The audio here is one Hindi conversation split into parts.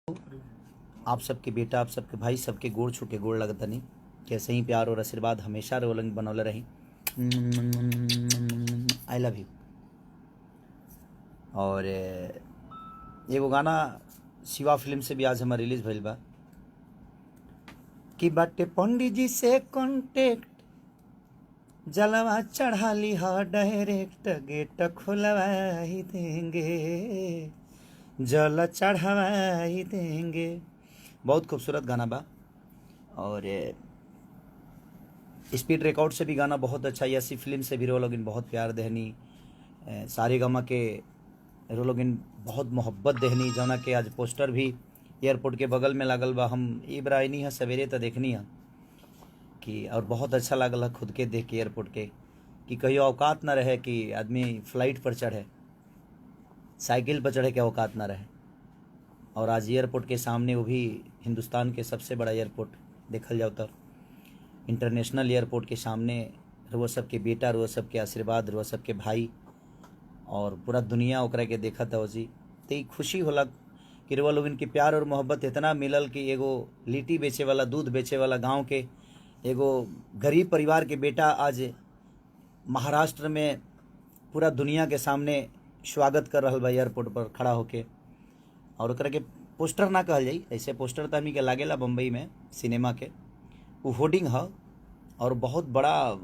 आप सबके बेटा, आप सबके भाई, सबके गोड़ छू के गोड़ लगतनी। कैसे ही प्यार और आशीर्वाद हमेशा रोलंग बनौले रही। आई लव यू। और एगो गाना शिवा फिल्म से भी आज हमार रिलीज भइल बा कि बाटे पंडित जी से कॉन्टेक्ट, जलवा चढ़ा ली हा डायरेक्ट, गेट खुलवा ही देंगे, जल चढ़ावा ही देंगे। बहुत खूबसूरत गाना बा। और स्पीड रिकॉर्ड से भी गाना बहुत अच्छा, यासी फिल्म से भी रोलोगिन बहुत प्यार देहनी, सारे गामा के रोलोगिन बहुत मोहब्बत देहनी, जौना के आज पोस्टर भी एयरपोर्ट के बगल में लागल बा। हम इब्राहिनी है सवेरे तो देखनी है कि और बहुत अच्छा लागल है खुद के देख के एयरपोर्ट के कि कहीं औकात ना रहे कि आदमी फ्लाइट पर चढ़े, साइकिल पर चढ़े के औकात ना रहे। और आज एयरपोर्ट के सामने, वो भी हिंदुस्तान के सबसे बड़ा एयरपोर्ट देखल जाओ तो इंटरनेशनल एयरपोर्ट के सामने, रुआ सब के बेटा, रुआ सब के आशीर्वाद, रुआ सब के भाई और पूरा दुनिया ओकरा के देखा था जी। तो ये खुशी होला कि रुआ लोग इनके प्यार और मोहब्बत इतना मिलल कि एगो लिट्टी बेचे वाला, दूध बेचे वाला गांव के एगो गरीब परिवार के बेटा आज महाराष्ट्र में पूरा दुनिया के सामने स्वागत कर रहा बा एयरपोर्ट पर खड़ा होके। और ओकरा के पोस्टर ना कहल जाई, ऐसे पोस्टर तो हमी के लागेला बम्बई में सिनेमा के, वो होर्डिंग है और बहुत बड़ा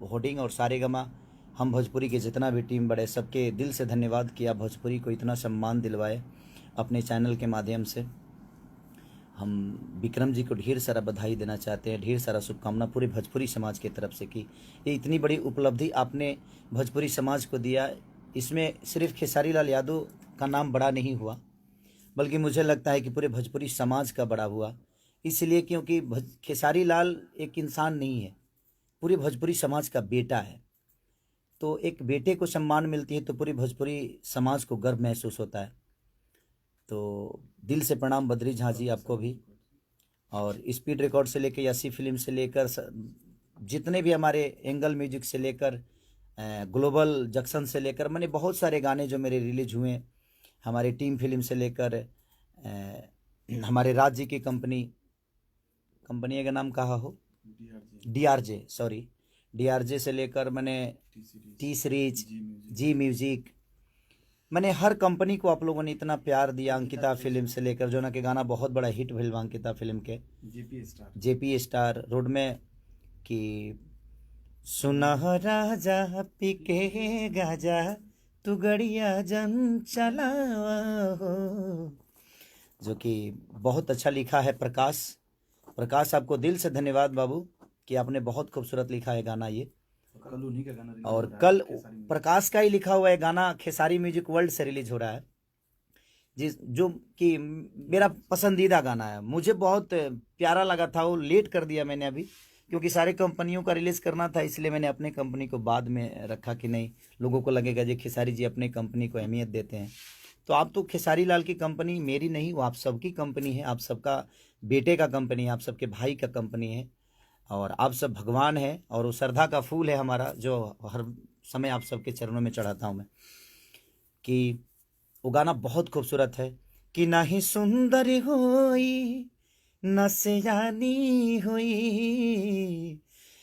होर्डिंग। और सारे गमा हम भोजपुरी के जितना भी टीम बड़े, सबके दिल से धन्यवाद कि आप भोजपुरी को इतना सम्मान दिलवाए अपने चैनल के माध्यम से। हम विक्रम जी को ढेर सारा बधाई देना चाहते हैं, ढेर सारा शुभकामना पूरे भोजपुरी समाज की तरफ से कि ये इतनी बड़ी उपलब्धि आपने भोजपुरी समाज को दिया। इसमें सिर्फ खेसारी लाल यादव का नाम बड़ा नहीं हुआ, बल्कि मुझे लगता है कि पूरे भोजपुरी समाज का बड़ा हुआ। इसलिए क्योंकि खेसारी लाल एक इंसान नहीं है, पूरे भोजपुरी समाज का बेटा है। तो एक बेटे को सम्मान मिलती है तो पूरी भोजपुरी समाज को गर्व महसूस होता है। तो दिल से प्रणाम बद्री झा जी आपको भी। और स्पीड रिकॉर्ड से लेकर, यासी फिल्म से लेकर, जितने भी हमारे एंगल म्यूजिक से लेकर, ग्लोबल जंक्शन से लेकर, मैंने बहुत सारे गाने जो मेरे रिलीज हुए, हमारे टीम फिल्म से लेकर, हमारे राज्य की कंपनी का नाम कहा हो, DRJ, सॉरी, DRJ से लेकर मैंने टी सीरीज, जी म्यूजिक, मैंने हर कंपनी को आप लोगों ने इतना प्यार दिया। अंकिता फिल्म से लेकर, जो ना के गाना बहुत बड़ा हिट भइल बा अंकिता फिल्म के, JP स्टार रोड में कि सुनहरा राजा पी के गाजा तू गड़िया जन चलावा हो, जो कि बहुत अच्छा लिखा है प्रकाश आपको दिल से धन्यवाद बाबू कि आपने बहुत खूबसूरत लिखा है गाना ये। कल उन्हीं का गाना, और कल प्रकाश का ही लिखा हुआ है गाना खेसारी म्यूजिक वर्ल्ड से रिलीज हो रहा है, जिस जो कि मेरा पसंदीदा गाना है। मुझे बहुत प्यारा लगा था, वो लेट कर दिया मैंने अभी क्योंकि सारे कंपनियों का रिलीज करना था, इसलिए मैंने अपने कंपनी को बाद में रखा कि नहीं लोगों को लगेगा जी खेसारी जी अपने कंपनी को अहमियत देते हैं। तो आप तो खेसारी लाल की कंपनी मेरी नहीं, वो आप सबकी कंपनी है, आप सबका बेटे का कंपनी है, आप सबके भाई का कंपनी है, और आप सब भगवान है। और वो श्रद्धा का फूल है हमारा, जो हर समय आप सबके चरणों में चढ़ाता हूँ मैं। कि वो गाना बहुत खूबसूरत है कि ना ही सुंदर होई न सयानी होई,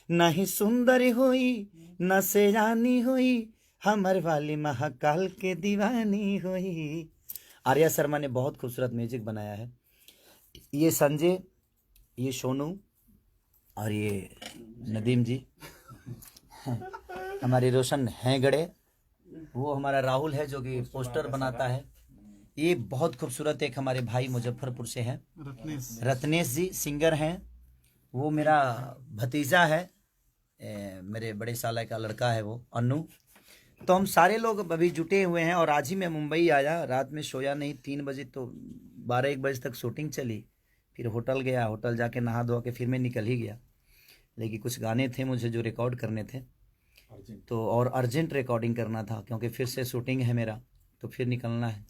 ना ही सुंदर होई न सयानी होई, हमर वाली महाकाल के दीवानी होई। आर्या शर्मा ने बहुत खूबसूरत म्यूजिक बनाया है। ये संजय, ये सोनू और ये नदीम जी, हमारे रोशन हैंगड़े, वो हमारा राहुल है जो कि पोस्टर बनाता है। ये बहुत खूबसूरत एक हमारे भाई मुजफ्फरपुर से हैं, रत्नेश जी सिंगर हैं। वो मेरा भतीजा है, मेरे बड़े साला का लड़का है वो अनु। तो हम सारे लोग अभी जुटे हुए हैं। और आज ही मैं मुंबई आया, रात में सोया नहीं, 3 बजे तो 12-1 बजे तक शूटिंग चली, फिर होटल गया, होटल जाके नहा धोआ के फिर मैं निकल ही गया। लेकिन कुछ गाने थे मुझे जो रिकॉर्ड करने थे, तो और अर्जेंट रिकॉर्डिंग करना था क्योंकि फिर से शूटिंग है मेरा, तो फिर निकलना है।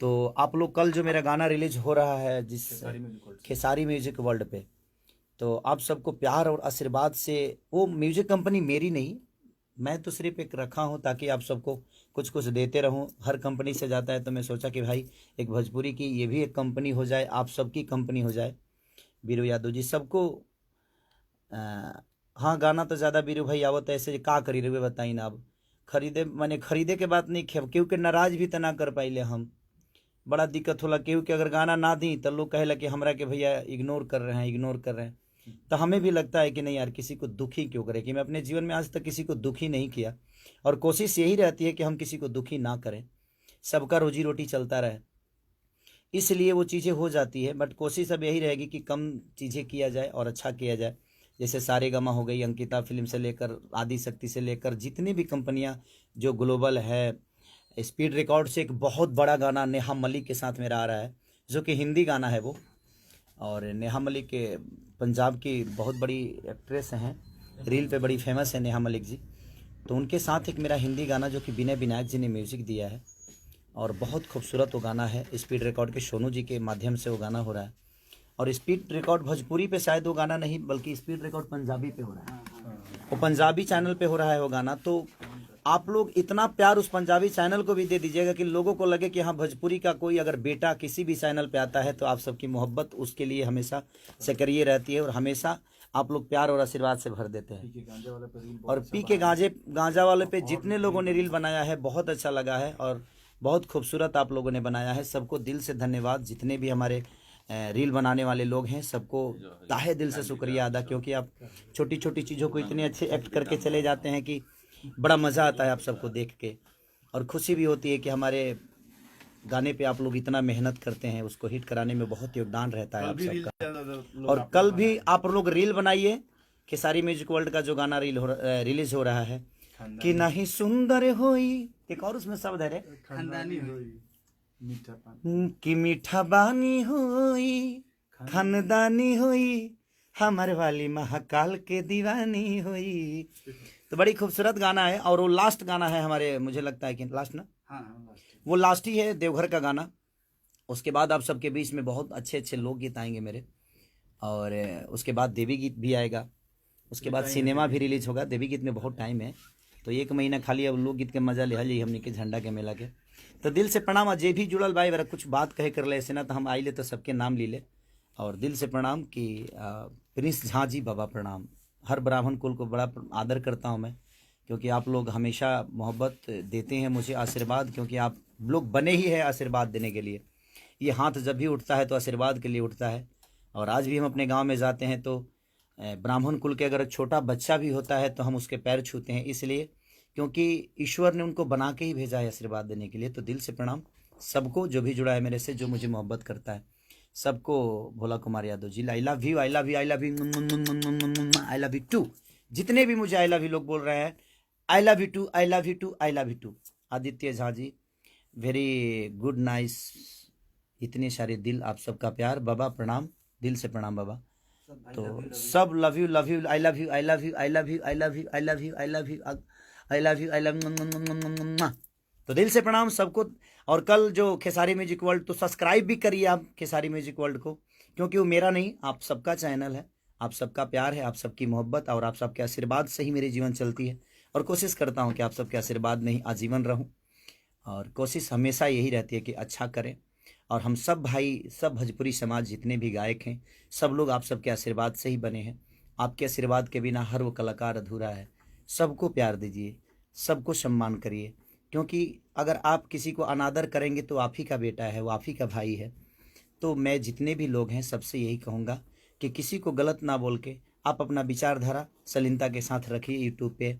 तो आप लोग कल जो मेरा गाना रिलीज हो रहा है जिस खेसारी म्यूजिक वर्ल्ड पे, तो आप सबको प्यार और आशीर्वाद से, वो म्यूजिक कंपनी मेरी नहीं, मैं तो सिर्फ एक रखा हूँ ताकि आप सबको कुछ कुछ देते रहूँ। हर कंपनी से जाता है तो मैं सोचा कि भाई एक भोजपुरी की ये भी एक कंपनी हो जाए, आप सबकी कंपनी हो जाए। बीरू यादव जी सबको अ, हाँ गाना तो ज़्यादा बीरू भाई आवत है, ऐसे का करी रहे बताई ना। अब खरीदे मैंने खरीदे के बात नहीं क्योंकि नाराज भी तो ना कर पाइले हम। बड़ा दिक्कत होला केहू के अगर गाना ना दी तो लोग कहेला कि हमरा के भैया इग्नोर कर रहे हैं, इग्नोर कर रहे हैं। तो हमें भी लगता है कि नहीं यार, किसी को दुखी क्यों करे, कि मैं अपने जीवन में आज तक किसी को दुखी नहीं किया और कोशिश यही रहती है कि हम किसी को दुखी ना करें, सबका रोजी रोटी चलता रहे, इसलिए वो चीज़ें हो जाती है। बट कोशिश अब यही रहेगी कि कम चीज़ें किया जाए और अच्छा किया जाए। जैसे सारेगामा हो गई, अंकिता फिल्म से लेकर आदि शक्ति से लेकर जितनी भी कंपनियां जो ग्लोबल है, स्पीड रिकॉर्ड से एक बहुत बड़ा गाना नेहा मलिक के साथ मेरा आ रहा है, जो कि हिंदी गाना है वो। और नेहा मलिक के पंजाब की बहुत बड़ी एक्ट्रेस हैं, रील पे बड़ी फेमस है नेहा मलिक जी। तो उनके साथ एक मेरा हिंदी गाना जो कि विनय विनायक जी ने म्यूज़िक दिया है और बहुत खूबसूरत वो गाना है। स्पीड रिकॉर्ड के सोनू जी के माध्यम से वो गाना हो रहा है। और स्पीड रिकॉर्ड भोजपुरी पे शायद वो गाना नहीं, बल्कि स्पीड रिकॉर्ड पंजाबी पे हो रहा है, वो पंजाबी चैनल पे हो रहा है वो गाना। तो आप लोग इतना प्यार उस पंजाबी चैनल को भी दे दीजिएगा कि लोगों को लगे कि हाँ भोजपुरी का कोई अगर बेटा किसी भी चैनल पे आता है तो आप सबकी मोहब्बत उसके लिए हमेशा सक्रिय रहती है और हमेशा आप लोग प्यार और आशीर्वाद से भर देते हैं। और पी के गांजा वाले पे जितने लोगों ने रील बनाया है बहुत अच्छा लगा है और बहुत खूबसूरत आप लोगों ने बनाया है। सबको दिल से धन्यवाद, जितने भी हमारे रील बनाने वाले लोग हैं सबको ताहे दिल से शुक्रिया अदा, क्योंकि आप छोटी छोटी चीज़ों को इतने अच्छे एक्ट करके चले जाते हैं कि बड़ा मज़ा आता है आप सबको देख के। और खुशी भी होती है कि हमारे गाने पे आप लोग इतना मेहनत करते हैं, उसको हिट कराने में बहुत योगदान रहता है आप सबका। और कल भी आप लोग रील बनाइए, खेसारी म्यूजिक वर्ल्ड का जो गाना रिलीज हो रहा है कि नहीं सुंदर होई, एक और उसमें शब्द है रे, खानदानी होई मीठा कि मीठा बानी होई खानदानी होई हमारे वाली महाकाल के दीवानी होई। तो बड़ी खूबसूरत गाना है और वो लास्ट गाना है हमारे, मुझे लगता है कि लास्ट ना, वो लास्ट ही है देवघर का गाना। उसके बाद आप सबके बीच में बहुत अच्छे अच्छे लोकगीत आएंगे मेरे, और उसके बाद देवी गीत भी आएगा, उसके बाद सिनेमा भी रिलीज होगा। देवी गीत में बहुत टाइम है, तो एक महीना खाली अब लोकगीत के मजा ले ली हमने के झंडा के मेला के। तो दिल से प्रणाम, जे भी जुड़ल भाई मेरा कुछ बात कहे कर ले ऐसे ना, तो हम आइले तो सबके नाम ली ले। और दिल से प्रणाम कि प्रिंस झा जी बाबा प्रणाम। हर ब्राह्मण कुल को बड़ा आदर करता हूँ मैं, क्योंकि आप लोग हमेशा मोहब्बत देते हैं मुझे, आशीर्वाद, क्योंकि आप लोग बने ही है आशीर्वाद देने के लिए। ये हाथ जब भी उठता है तो आशीर्वाद के लिए उठता है। और आज भी हम अपने गांव में जाते हैं तो ब्राह्मण कुल के अगर छोटा बच्चा भी होता है तो हम उसके पैर छूते हैं, इसलिए क्योंकि ईश्वर ने उनको बना के ही भेजा है आशीर्वाद देने के लिए। तो दिल से प्रणाम सबको जो भी जुड़ा है मेरे से, जो मुझे मोहब्बत करता है सबको। Bhola Kumar Yadav ji, I love you, I love you, I love you, I love you too. जितने भी मुझे आई लव यू लोग बोल रहे हैं, I love you too, I love you too, I love you too. Aditya Jha ji, very good nice, इतने सारे दिल, आप सबका प्यार बाबा, प्रणाम, दिल से प्रणाम बाबा। तो सब love you, love you, I love you, I love you, I love you, I love you, I love you, I love you, I love you, I love. तो दिल से प्रणाम सबको। और कल जो खेसारी म्यूजिक वर्ल्ड, तो सब्सक्राइब भी करिए आप खेसारी म्यूजिक वर्ल्ड को, क्योंकि वो मेरा नहीं आप सबका चैनल है, आप सबका प्यार है, आप सबकी मोहब्बत और आप सबके आशीर्वाद से ही मेरी जीवन चलती है। और कोशिश करता हूँ कि आप सबके आशीर्वाद में ही आजीवन रहूँ, और कोशिश हमेशा यही रहती है कि अच्छा करें। और हम सब भाई, सब भोजपुरी समाज जितने भी गायक हैं, सब लोग आप सबके आशीर्वाद से ही बने हैं। आपके आशीर्वाद के बिना हर वो कलाकार अधूरा है। सबको प्यार दीजिए, सबको सम्मान करिए, क्योंकि अगर आप किसी को अनादर करेंगे तो आप ही का बेटा है, वो आप ही का भाई है। तो मैं जितने भी लोग हैं सबसे यही कहूँगा कि किसी को गलत ना बोल के आप अपना विचारधारा सलीनता के साथ रखिए यूट्यूब पे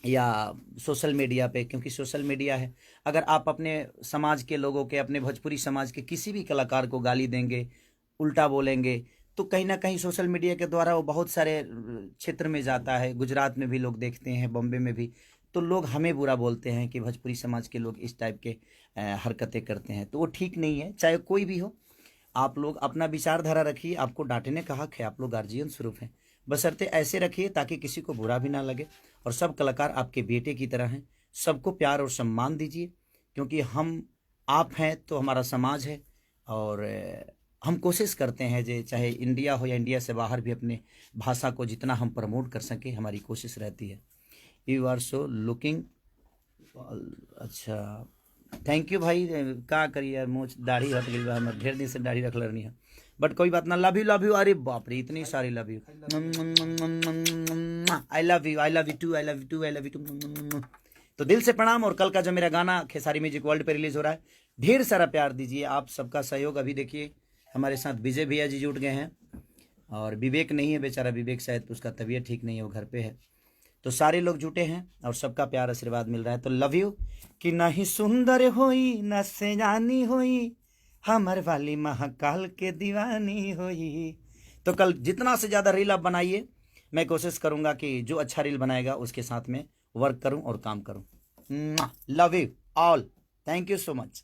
या सोशल मीडिया पे, क्योंकि सोशल मीडिया है। अगर आप अपने समाज के लोगों के, अपने भोजपुरी समाज के किसी भी कलाकार को गाली देंगे, उल्टा बोलेंगे, तो कहीं ना कहीं सोशल मीडिया के द्वारा वो बहुत सारे क्षेत्र में जाता है। गुजरात में भी लोग देखते हैं, बॉम्बे में भी, तो लोग हमें बुरा बोलते हैं कि भोजपुरी समाज के लोग इस टाइप के हरकतें करते हैं। तो वो ठीक नहीं है, चाहे कोई भी हो। आप लोग अपना विचारधारा रखिए, आपको डांटने का हक है, आप लोग गार्जियन स्वरूप हैं, बशर्ते ऐसे रखिए ताकि किसी को बुरा भी ना लगे। और सब कलाकार आपके बेटे की तरह हैं, सबको प्यार और सम्मान दीजिए, क्योंकि हम आप हैं तो हमारा समाज है। और हम कोशिश करते हैं जे चाहे इंडिया हो या इंडिया से बाहर भी अपने भाषा को जितना हम प्रमोट कर सकें, हमारी कोशिश रहती है। You are so looking. अच्छा थैंक यू भाई। का करिए यार, मुँह दाढ़ी हट गई बा हमर, ढेर दिन से दाढ़ी रख रही है, बट कोई बात ना। Love you. अरे बाप रे इतनी सारी love you. I love you, I love you too, I love you too, I love you too. तो दिल से प्रणाम। और कल का जो मेरा गाना खेसारी म्यूजिक वर्ल्ड पे रिलीज हो रहा है, ढेर सारा प्यार दीजिए, आप सबका सहयोग। अभी देखिए हमारे साथ विजय भैया जी जुट गए हैं, और विवेक नहीं है बेचारा, विवेक शायद उसका तबीयत ठीक नहीं है, वो घर पे है। तो सारे लोग जुटे हैं और सबका प्यार आशीर्वाद मिल रहा है। तो लव यू। कि नहीं सुंदर होई न सयानी होई, हमर वाली महाकाल के दीवानी होई। तो कल जितना से ज़्यादा रील आप बनाइए, मैं कोशिश करूँगा कि जो अच्छा रील बनाएगा उसके साथ में वर्क करूँ और काम करूँ। Love you all, thank you so much.